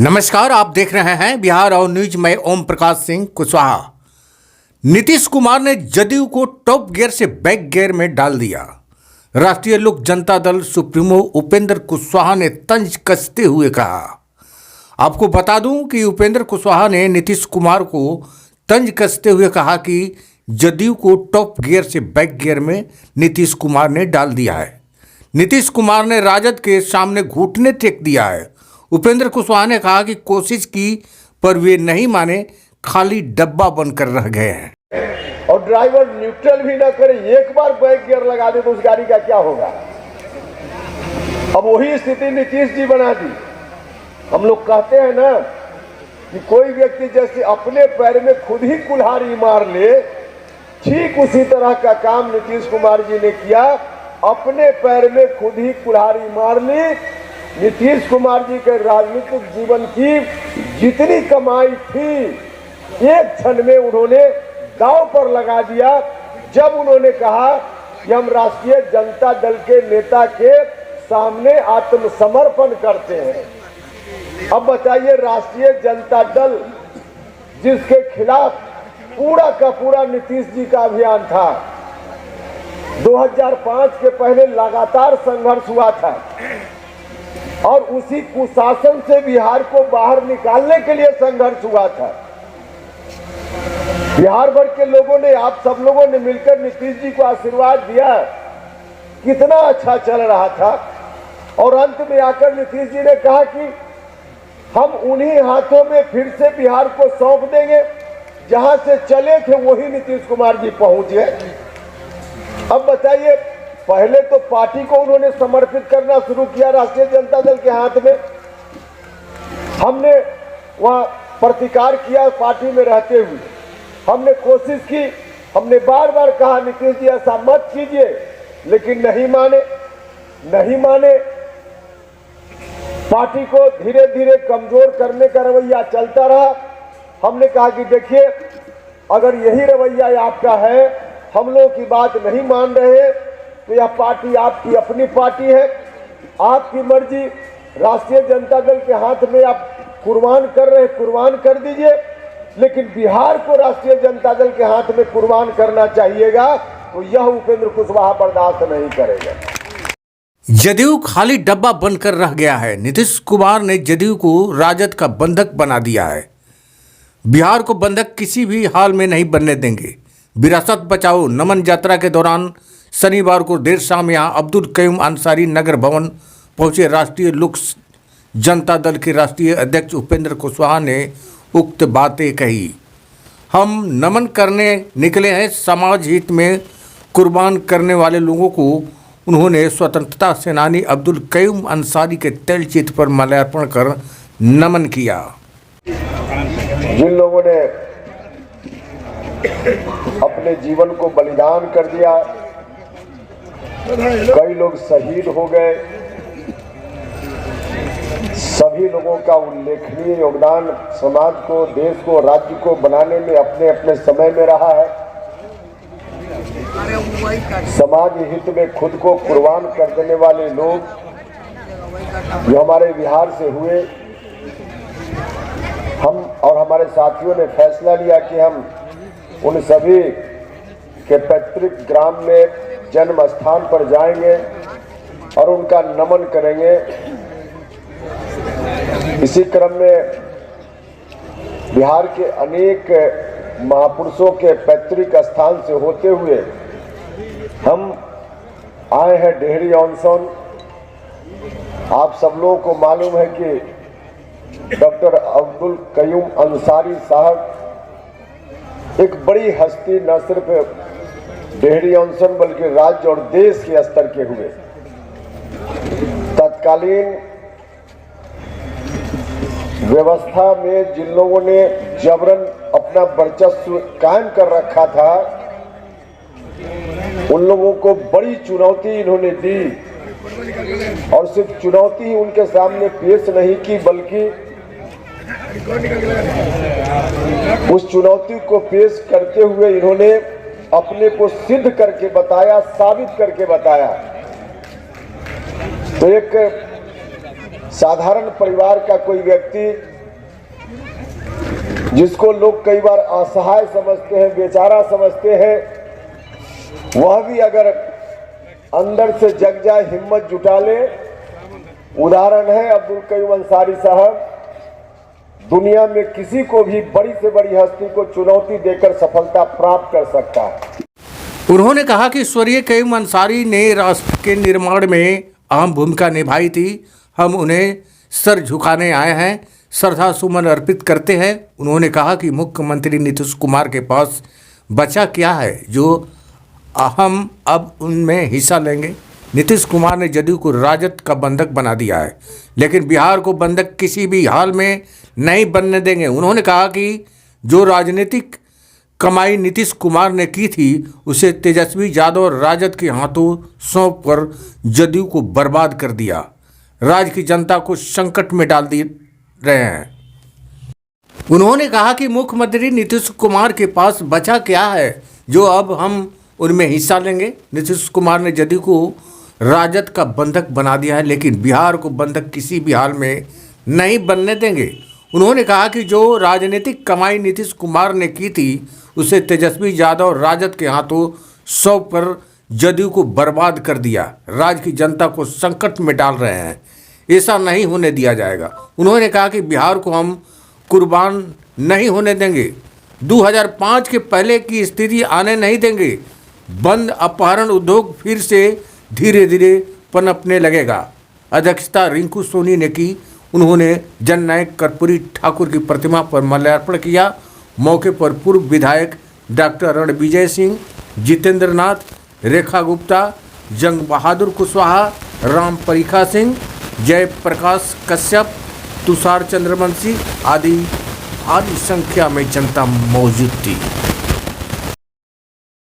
नमस्कार, आप देख रहे हैं बिहार और न्यूज। मैं ओम प्रकाश सिंह कुशवाहा। नीतीश कुमार ने जदयू को टॉप गियर से बैक गियर में डाल दिया। राष्ट्रीय लोक जनता दल सुप्रीमो उपेंद्र कुशवाहा ने तंज कसते हुए कहा। आपको बता दूं कि उपेंद्र कुशवाहा ने नीतीश कुमार को तंज कसते हुए कहा कि जदयू को टॉप गियर से बैक गियर में नीतीश कुमार ने डाल दिया है। नीतीश कुमार ने राजद के सामने घुटने टेक दिया है। उपेंद्र कुशवाहा ने कहा कि कोशिश की पर वे नहीं माने, खाली डब्बा बनकर रह गए हैं। और ड्राइवर न्यूट्रल भी ना करे, एक बार बैक गियर लगा दे तो उस गाड़ी का क्या होगा। अब वही स्थिति नीतीश जी बना दी। हम लोग कहते हैं ना कि कोई व्यक्ति जैसे अपने पैर में खुद ही कुल्हाड़ी मार ले, ठीक उसी तरह का काम नीतीश कुमार जी ने किया। अपने पैर में खुद ही कुल्हाड़ी मार ली। नीतीश कुमार जी के राजनीतिक जीवन की जितनी कमाई थी, एक क्षण में उन्होंने दांव पर लगा दिया जब उन्होंने कहा कि हम राष्ट्रीय जनता दल के नेता के सामने आत्मसमर्पण करते हैं। अब बताइए, राष्ट्रीय जनता दल जिसके खिलाफ पूरा का पूरा नीतीश जी का अभियान था, 2005 के पहले लगातार संघर्ष हुआ था और उसी कुशासन से बिहार को बाहर निकालने के लिए संघर्ष हुआ था। बिहार भर के लोगों ने, आप सब लोगों ने मिलकर नीतीश जी को आशीर्वाद दिया। कितना अच्छा चल रहा था और अंत में आकर नीतीश जी ने कहा कि हम उन्हीं हाथों में फिर से बिहार को सौंप देंगे, जहां से चले थे वही नीतीश कुमार जी पहुंचे। अब बताइए, पहले तो पार्टी को उन्होंने समर्पित करना शुरू किया राष्ट्रीय जनता दल के हाथ में। हमने वहां प्रतिकार किया पार्टी में रहते हुए, हमने कोशिश की, हमने बार बार कहा नीतीश जी ऐसा मत कीजिए, लेकिन नहीं माने। पार्टी को धीरे धीरे कमजोर करने का रवैया चलता रहा। हमने कहा कि देखिए, अगर यही रवैया आपका है, हम लोगों की बात नहीं मान रहे, तो यह पार्टी आपकी अपनी पार्टी है, आपकी मर्जी। राष्ट्रीय जनता दल के हाथ में आप कुर्बान कर रहे, कुर्बान कर दीजिए, लेकिन बिहार को राष्ट्रीय जनता दल के हाथ में कुर्बान करना चाहिएगा, तो यह उपेंद्र कुशवाहा बर्दाश्त नहीं करेगा। जदयू खाली डब्बा बनकर रह गया है। नीतीश कुमार ने जदयू को राजद का बंधक बना दिया है। बिहार को बंधक किसी भी हाल में नहीं बनने देंगे। विरासत बचाओ नमन यात्रा के दौरान शनिवार को देर शाम यहां अब्दुल कयूम अंसारी नगर भवन पहुंचे राष्ट्रीय लोक जनता दल के राष्ट्रीय अध्यक्ष उपेंद्र कुशवाहा ने उक्त बातें कही। हम नमन करने निकले हैं समाज हित में कुर्बान करने वाले लोगों को। उन्होंने स्वतंत्रता सेनानी अब्दुल कयूम अंसारी के तैल चित्र पर माल्यार्पण कर नमन किया। जिन लोगों ने अपने जीवन को बलिदान कर दिया, कई लोग शहीद हो गए, सभी लोगों का उल्लेखनीय योगदान समाज को, देश को, राज्य को बनाने में अपने अपने समय में रहा है। समाज हित में खुद को कुर्बान कर देने वाले लोग जो हमारे बिहार से हुए, हम और हमारे साथियों ने फैसला लिया कि हम उन सभी के पैतृक ग्राम में जन्म स्थान पर जाएंगे और उनका नमन करेंगे। इसी क्रम में बिहार के अनेक महापुरुषों के पैतृक स्थान से होते हुए हम आए हैं डेहरी ऑनसन। आप सब लोगों को मालूम है कि डॉक्टर अब्दुल कयूम अंसारी साहब एक बड़ी हस्ती न सिर्फ डेहरी ऑनसन बल्कि राज्य और देश के स्तर के हुए। तत्कालीन व्यवस्था में जिन लोगों ने जबरन अपना वर्चस्व कायम कर रखा था, उन लोगों को बड़ी चुनौती इन्होंने दी और सिर्फ चुनौती ही उनके सामने पेश नहीं की, बल्कि उस चुनौती को पेश करते हुए इन्होंने अपने को सिद्ध करके बताया, साबित करके बताया। तो एक साधारण परिवार का कोई व्यक्ति जिसको लोग कई बार असहाय समझते हैं, बेचारा समझते हैं, वह भी अगर अंदर से जग जाए, हिम्मत जुटा ले। उदाहरण है अब्दुल कयूम अंसारी साहब, दुनिया में किसी को भी बड़ी से बड़ी हस्ती को चुनौती देकर सफलता प्राप्त कर सकता है। उन्होंने कहा कि स्वर्गीय कयूम अंसारी ने राष्ट्र के निर्माण में अहम भूमिका निभाई थी। हम उन्हें सर झुकाने आए हैं, श्रद्धा सुमन अर्पित करते हैं। उन्होंने कहा कि मुख्यमंत्री नीतीश कुमार के पास बचा क्या है जो हम अब उनमें हिस्सा लेंगे। नीतीश कुमार ने जदयू को राजद का बंधक बना दिया है, लेकिन बिहार को बंधक किसी भी हाल में नहीं बनने देंगे। उन्होंने कहा कि जो राजनीतिक कमाई नीतीश कुमार ने की थी उसे तेजस्वी यादव और राजद के हाथों सौंप कर जदयू को बर्बाद कर दिया। राज्य की जनता को संकट में डाल दिए रहे हैं। उन्होंने कहा कि मुख्यमंत्री नीतीश कुमार के पास बचा क्या है जो अब हम उनमें हिस्सा लेंगे। नीतीश कुमार ने जदयू को राजद का बंधक बना दिया है, लेकिन बिहार को बंधक किसी भी हाल में नहीं बनने देंगे। उन्होंने कहा कि जो राजनीतिक कमाई नीतीश कुमार ने की थी उसे तेजस्वी यादव और राजद के हाथों सौंप कर जदयू को बर्बाद कर दिया। राज्य की जनता को संकट में डाल रहे हैं, ऐसा नहीं होने दिया जाएगा। उन्होंने कहा कि बिहार को हम कुर्बान नहीं होने देंगे, 2005 के पहले की स्थिति आने नहीं देंगे। बंद अपहरण उद्योग फिर से धीरे धीरे पनपने लगेगा। अध्यक्षता रिंकू सोनी ने की। उन्होंने जननायक कर्पूरी ठाकुर की प्रतिमा पर माल्यार्पण किया। मौके पर पूर्व विधायक डॉक्टर रणविजय सिंह, जितेंद्र नाथ, रेखा गुप्ता, जंग बहादुर कुशवाहा, राम परीखा सिंह, जयप्रकाश कश्यप, तुषार चंद्रवंशी आदि भारी संख्या में जनता मौजूद थी।